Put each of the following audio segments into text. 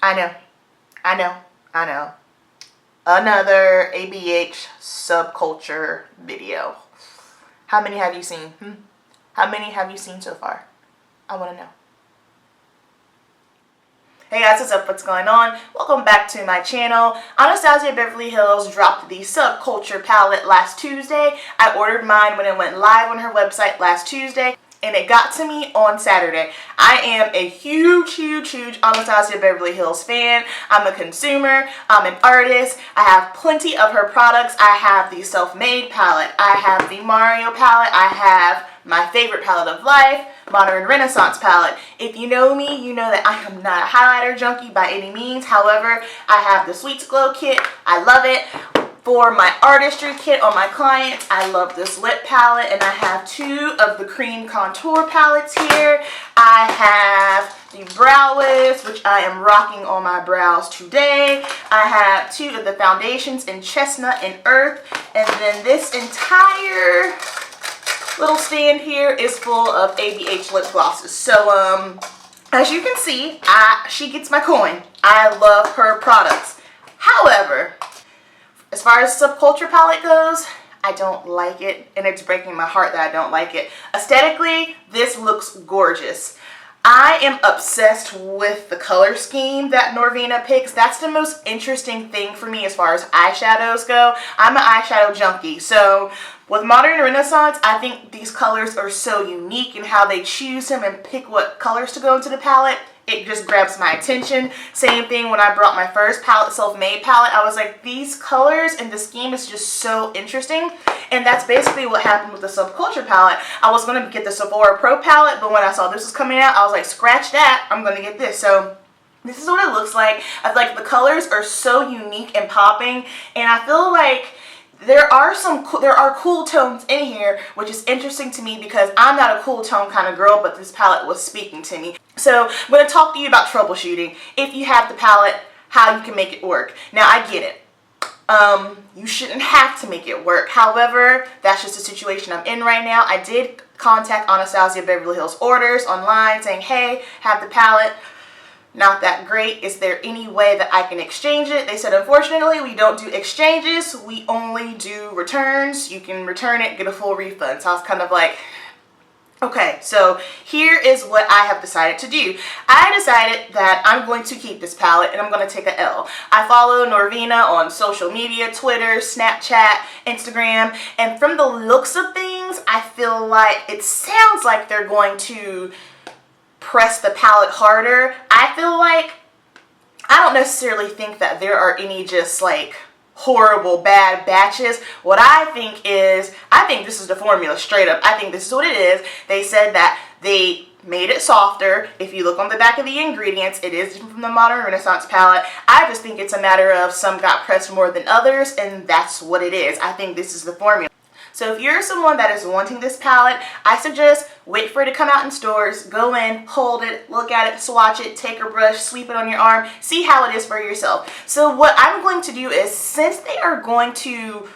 I know. Another ABH Subculture video. How many have you seen? How many have you seen so far? I want to know. Hey guys, what's up? What's going on? Welcome back to my channel. Anastasia Beverly Hills dropped the Subculture palette last Tuesday. I ordered mine when it went live on her website last Tuesday, and it got to me on Saturday. I am a huge Anastasia Beverly Hills fan. I'm a consumer. I'm an artist. I have plenty of her products. I have the Self-Made palette. I have the Mario palette. I have my favorite palette of life, Modern Renaissance palette. If you know me, you know that I am not a highlighter junkie by any means. However, I have the Sweets Glow kit. I love it. For my artistry kit on my clients, I love this lip palette, and I have two of the cream contour palettes here. I have the brow lifts, which I am rocking on my brows today. I have two of the foundations in Chestnut and Earth, and then this entire little stand here is full of ABH lip glosses. So, as you can see, she gets my coin. I love her products. However, as far as Subculture palette goes, I don't like it, and it's breaking my heart that I don't like it. Aesthetically, this looks gorgeous. I am obsessed with the color scheme that Norvina picks. That's the most interesting thing for me as far as eyeshadows go. I'm an eyeshadow junkie, so with Modern Renaissance, I think these colors are so unique in how they choose them and pick what colors to go into the palette. It just grabs my attention. Same thing when I brought my first palette, Self-Made palette. I was like, these colors and the scheme is just so interesting. And that's basically what happened with the Subculture palette. I was going to get the Sephora Pro palette, but when I saw this was coming out, I was like, scratch that. I'm going to get this. So this is what it looks like. I feel like the colors are so unique and popping. And I feel like there are cool tones in here, which is interesting to me because I'm not a cool tone kind of girl, but this palette was speaking to me. So I'm going to talk to you about troubleshooting. If you have the palette, how you can make it work. Now, I get it. You shouldn't have to make it work. However, that's just the situation I'm in right now. I did contact Anastasia Beverly Hills Orders online saying, hey, have the palette. Not that great. Is there any way that I can exchange it? They said, unfortunately, we don't do exchanges. We only do returns. You can return it, get a full refund. So I was kind of like, okay, so here is what I have decided to do. I decided that I'm going to keep this palette and I'm going to take a L. I follow Norvina on social media, Twitter, Snapchat, Instagram, and from the looks of things, I feel like it sounds like they're going to press the palette harder. I feel like, I don't necessarily think that there are any just like horrible bad batches. What I think is, I think this is the formula straight up. I think this is what it is. They said that they made it softer. If you look on the back of the ingredients, it is different from the Modern Renaissance palette. I just think it's a matter of some got pressed more than others, and that's what it is. I think this is the formula. So if you're someone that is wanting this palette, I suggest wait for it to come out in stores, go in, hold it, look at it, swatch it, take a brush, sweep it on your arm, see how it is for yourself. So what I'm going to do is, since they are going to,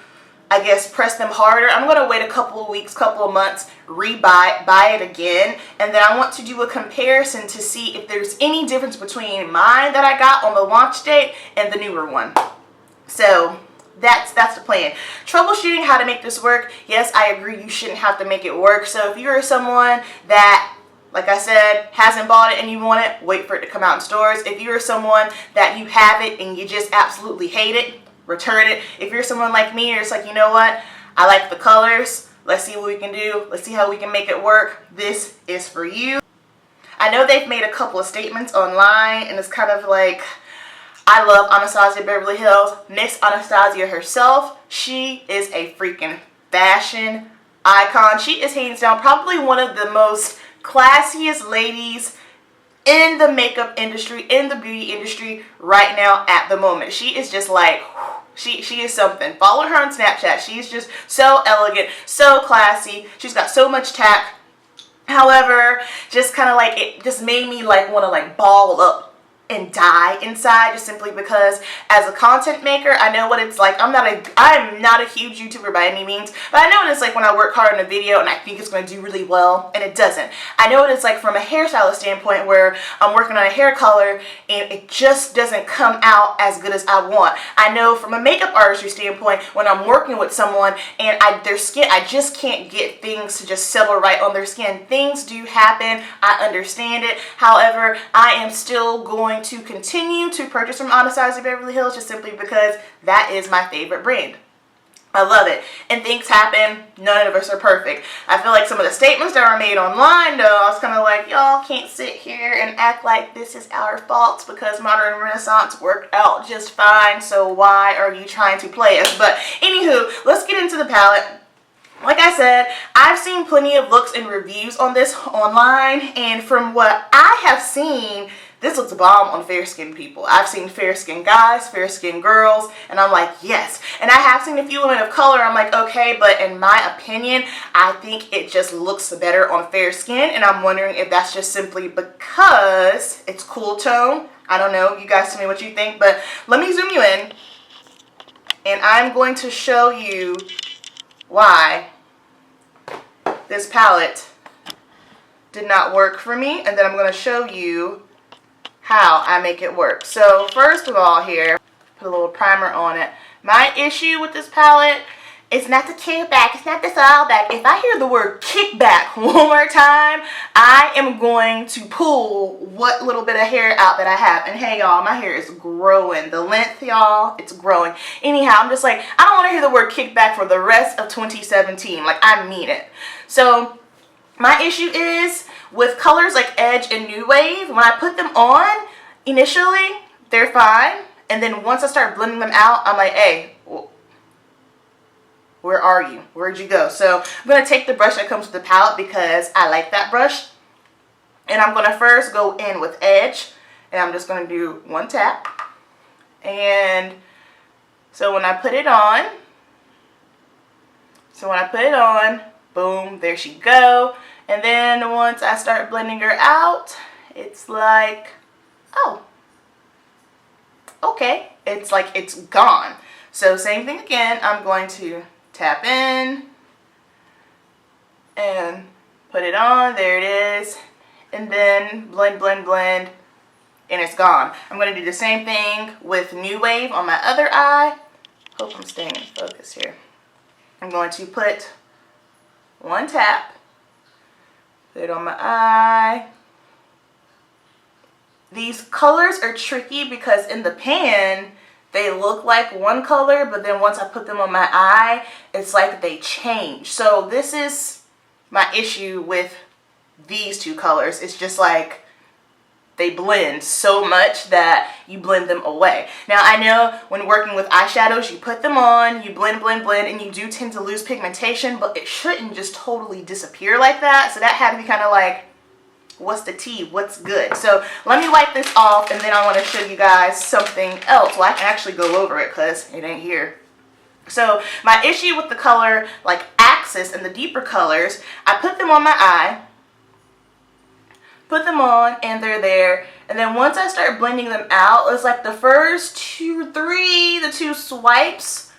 I guess, press them harder, I'm going to wait a couple of weeks, couple of months, buy it again, and then I want to do a comparison to see if there's any difference between mine that I got on the launch date and the newer one. So that's the plan. Troubleshooting how to make this work. Yes, I agree, you shouldn't have to make it work. So if you're someone that, like I said, hasn't bought it and you want it, wait for it to come out in stores. If you're someone that you have it and you just absolutely hate it, return it. If you're someone like me, it's like, you know what, I like the colors, let's see what we can do, let's see how we can make it work, this is for you. I know they've made a couple of statements online, and it's kind of like, I love Anastasia Beverly Hills. Miss Anastasia herself, she is a freaking fashion icon. She is hands down probably one of the most classiest ladies in the makeup industry, in the beauty industry right now at the moment. She is just like, she is something. Follow her on Snapchat. She's just so elegant, so classy. She's got so much tact. However, just kind of like, it just made me like want to like ball up and die inside, just simply because as a content maker, I know what it's like. I'm not a huge YouTuber by any means, but I know what it's like when I work hard on a video and I think it's going to do really well and it doesn't. I know what it's like from a hairstylist standpoint where I'm working on a hair color and it just doesn't come out as good as I want. I know from a makeup artistry standpoint when I'm working with someone and their skin, I just can't get things to just settle right on their skin. Things do happen. I understand it. However, I am still going to continue to purchase from Anastasia Beverly Hills just simply because that is my favorite brand. I love it. And things happen. None of us are perfect. I feel like some of the statements that were made online, though, I was kind of like, y'all can't sit here and act like this is our fault because modern Renaissance worked out just fine, so why are you trying to play us? But anywho, let's get into the palette. Like I said, I've seen plenty of looks and reviews on this online, and from what I have seen, this looks bomb on fair-skinned people. I've seen fair-skinned guys, fair-skinned girls, and I'm like, yes. And I have seen a few women of color, I'm like, okay, but in my opinion, I think it just looks better on fair skin, and I'm wondering if that's just simply because it's cool tone. I don't know, you guys tell me what you think, but let me zoom you in, and I'm going to show you why this palette did not work for me, and then I'm going to show you how I make it work. So first of all here, put a little primer on it. My issue with this palette is not the kickback, it's not the style back. If I hear the word kickback one more time, I am going to pull what little bit of hair out that I have. And hey y'all, my hair is growing. The length, y'all, it's growing. Anyhow, I'm just like, I don't want to hear the word kickback for the rest of 2017. Like, I mean it. So my issue is with colors like Edge and New Wave, when I put them on, initially, they're fine. And then once I start blending them out, I'm like, hey, where are you? Where'd you go? So I'm going to take the brush that comes with the palette because I like that brush. And I'm going to first go in with Edge. And I'm just going to do one tap. And so when I put it on, boom, there she go. And then once I start blending her out, it's like, oh, okay. It's like it's gone. So same thing again. I'm going to tap in and put it on. There it is. And then blend, blend, blend, and it's gone. I'm going to do the same thing with New Wave on my other eye. Hope I'm staying in focus here. I'm going to put one tap. Put it on my eye. These colors are tricky because in the pan, they look like one color, but then once I put them on my eye, it's like they change. So this is my issue with these two colors. It's just like they blend so much that you blend them away. Now I know when working with eyeshadows, you put them on, you blend, blend, blend, and you do tend to lose pigmentation, but it shouldn't just totally disappear like that. So that had to be kind of like, what's the tea? What's good? So let me wipe this off, and then I want to show you guys something else. Well, I can actually go over it because it ain't here. So my issue with the color like Axis and the deeper colors, I put them on my eye, put them on, and they're there. And then once I start blending them out, it's like the first the two swipes,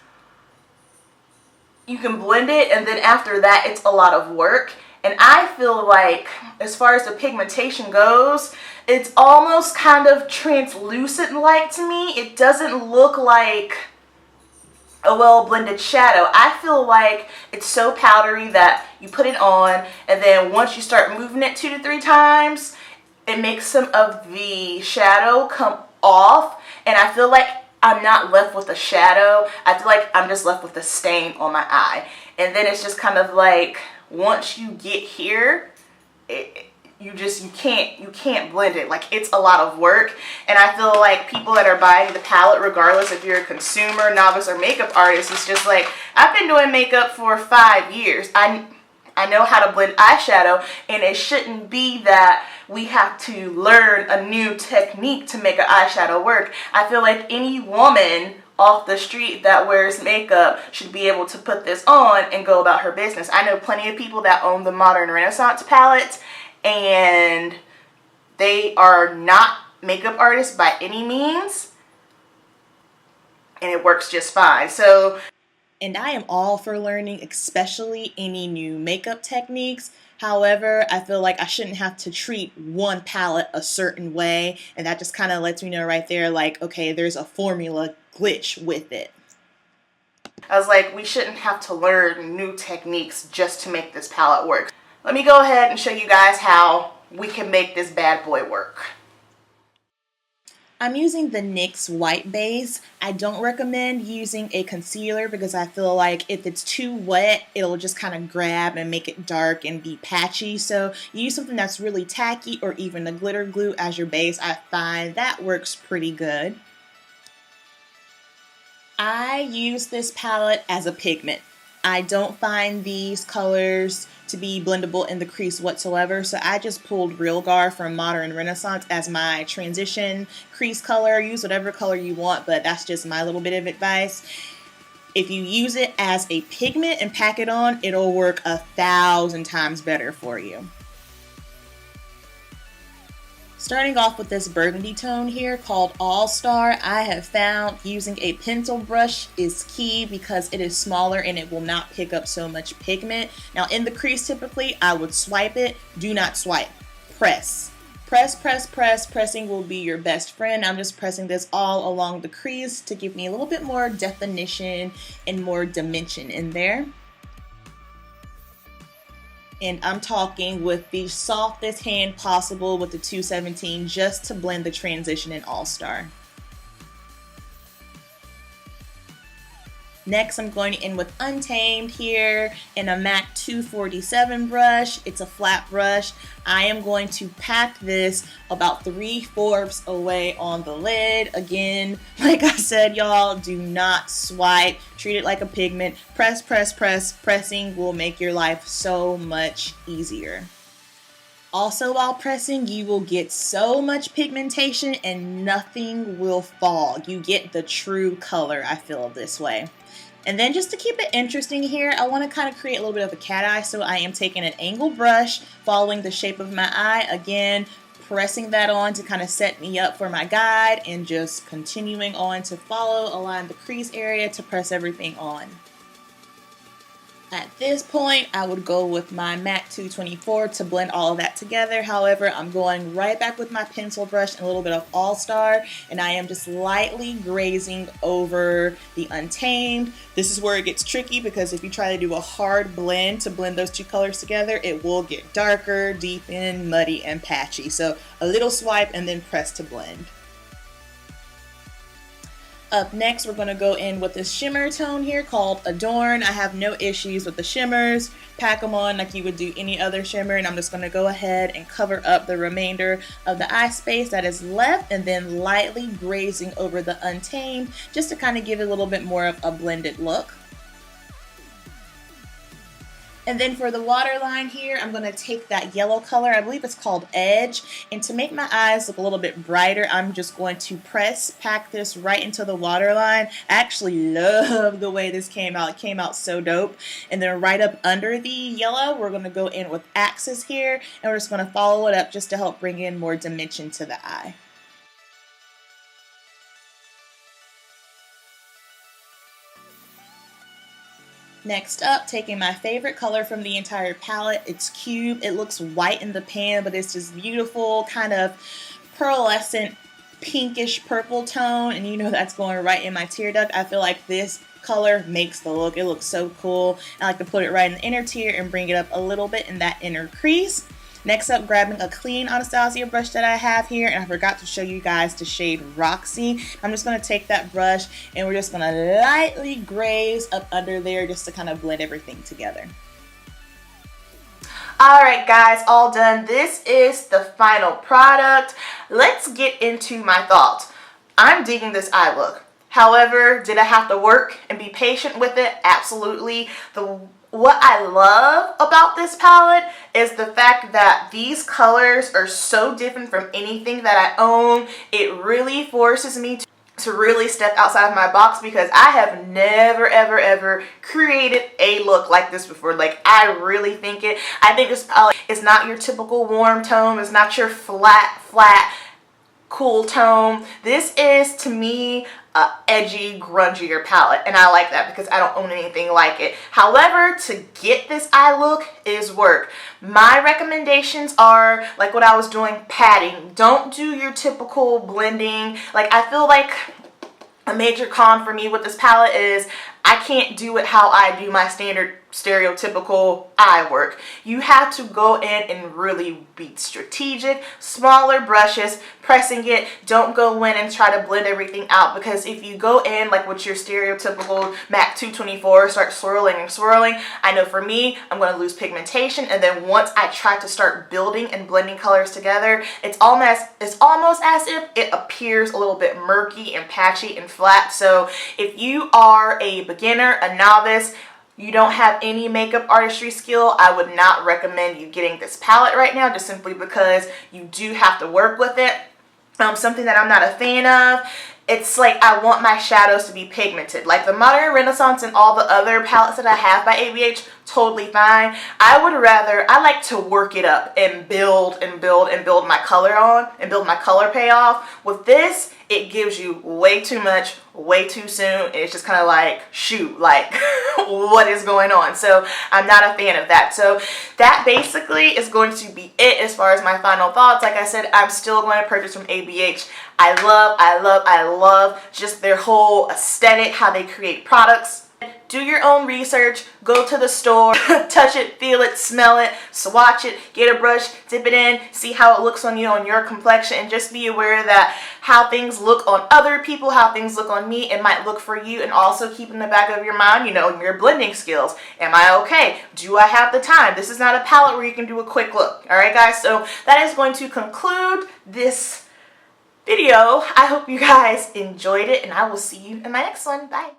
you can blend it, and then after that, it's a lot of work. And I feel like, as far as the pigmentation goes, it's almost kind of translucent-like to me. It doesn't look like a well-blended shadow. I feel like it's so powdery that you put it on, and then once you start moving it 2 to 3 times, it makes some of the shadow come off, and I feel like I'm not left with a shadow. I feel like I'm just left with a stain on my eye. And then it's just kind of like, once you get here, you can't blend it. Like, it's a lot of work, and I feel like people that are buying the palette, regardless if you're a consumer, novice, or makeup artist, it's just like, I've been doing makeup for 5 years. I know how to blend eyeshadow, and it shouldn't be that we have to learn a new technique to make an eyeshadow work. I feel like any woman off the street that wears makeup should be able to put this on and go about her business. I know plenty of people that own the Modern Renaissance palettes, and they are not makeup artist by any means, and it works just fine. So, and I am all for learning, especially any new makeup techniques. However, I feel like I shouldn't have to treat one palette a certain way, and that just kind of lets me know right there, like, okay, there's a formula glitch with it. I was like, we shouldn't have to learn new techniques just to make this palette work. Let me go ahead and show you guys how we can make this bad boy work. I'm using the NYX white base. I don't recommend using a concealer because I feel like if it's too wet, it'll just kind of grab and make it dark and be patchy. So use something that's really tacky or even a glitter glue as your base. I find that works pretty good. I use this palette as a pigment. I don't find these colors to be blendable in the crease whatsoever, so I just pulled Real Gar from Modern Renaissance as my transition crease color. Use whatever color you want, but that's just my little bit of advice. If you use it as a pigment and pack it on, it'll work 1,000 times better for you. Starting off with this burgundy tone here called All Star, I have found using a pencil brush is key because it is smaller and it will not pick up so much pigment. Now in the crease typically I would swipe it. Do not swipe. Press. Press, press, press. Pressing will be your best friend. I'm just pressing this all along the crease to give me a little bit more definition and more dimension in there. And I'm talking with the softest hand possible with the 217 just to blend the transition in All Star. Next, I'm going in with Untamed here in a MAC 247 brush. It's a flat brush. I am going to pack this about 3/4 away on the lid. Again, like I said, y'all, do not swipe. Treat it like a pigment. Press, press, press. Pressing will make your life so much easier. Also, while pressing, you will get so much pigmentation and nothing will fall. You get the true color, I feel, this way. And then just to keep it interesting here, I want to kind of create a little bit of a cat eye, so I am taking an angle brush, following the shape of my eye, again, pressing that on to kind of set me up for my guide, and just continuing on to follow, align the crease area to press everything on. At this point, I would go with my MAC 224 to blend all of that together. However, I'm going right back with my pencil brush and a little bit of All Star, and I am just lightly grazing over the Untamed. This is where it gets tricky because if you try to do a hard blend to blend those two colors together, it will get darker, deepen, muddy, and patchy. So a little swipe and then press to blend. Up next, we're going to go in with this shimmer tone here called Adorn. I have no issues with the shimmers. Pack them on like you would do any other shimmer, and I'm just going to go ahead and cover up the remainder of the eye space that is left, and then lightly grazing over the Untamed just to kind of give it a little bit more of a blended look. And then for the waterline here, I'm going to take that yellow color, I believe it's called Edge, and to make my eyes look a little bit brighter, I'm just going to pack this right into the waterline. I actually love the way this came out. It came out so dope. And then right up under the yellow, we're going to go in with Axis here, and we're just going to follow it up just to help bring in more dimension to the eye. Next up, taking my favorite color from the entire palette, it's Cube. It looks white in the pan, but it's just beautiful, kind of pearlescent, pinkish purple tone, and you know that's going right in my tear duct. I feel like this color makes the look. It looks so cool. I like to put it right in the inner tear and bring it up a little bit in that inner crease. Next up, grabbing a clean Anastasia brush that I have here, and I forgot to show you guys the shade Roxy. I'm just going to take that brush and we're just going to lightly graze up under there just to kind of blend everything together. Alright guys, all done. This is the final product. Let's get into my thoughts. I'm digging this eye look. However, did I have to work and be patient with it? Absolutely. What I love about this palette is the fact that these colors are so different from anything that I own. It really forces me to really step outside of my box because I have never ever created a look like this before. Like, I really think I think this palette is not your typical warm tone. It's not your flat cool tone. This is, to me, a edgy, grungier palette, and I like that because I don't own anything like it. However, to get this eye look is work. My recommendations are, like what I was doing, padding. Don't do your typical blending. Like, I feel like a major con for me with this palette is I can't do it how I do my standard stereotypical eye work. You have to go in and really be strategic, smaller brushes, pressing it. Don't go in and try to blend everything out, because if you go in like with your stereotypical MAC 224, start swirling and swirling, I know for me, I'm going to lose pigmentation, and then once I try to start building and blending colors together, it's almost as if it appears a little bit murky and patchy and flat. So if you are a beginner, a novice, you don't have any makeup artistry skill, I would not recommend you getting this palette right now, just simply because you do have to work with it. Something that I'm not a fan of, it's like I want my shadows to be pigmented. Like the Modern Renaissance and all the other palettes that I have by ABH, totally fine. I like to work it up and build and build and build my color on and build my color payoff. With this, it gives you way too much, way too soon. It's just kind of like, shoot, like, what is going on? So I'm not a fan of that. So that basically is going to be it as far as my final thoughts. Like I said, I'm still going to purchase from ABH. I love just their whole aesthetic, how they create products. Do your own research, go to the store, touch it, feel it, smell it, swatch it, get a brush, dip it in, see how it looks on you, on your complexion, and just be aware that how things look on other people, how things look on me, it might look for you, and also keep in the back of your mind, you know, your blending skills. Am I okay? Do I have the time? This is not a palette where you can do a quick look. Alright guys, so that is going to conclude this video. I hope you guys enjoyed it, and I will see you in my next one. Bye!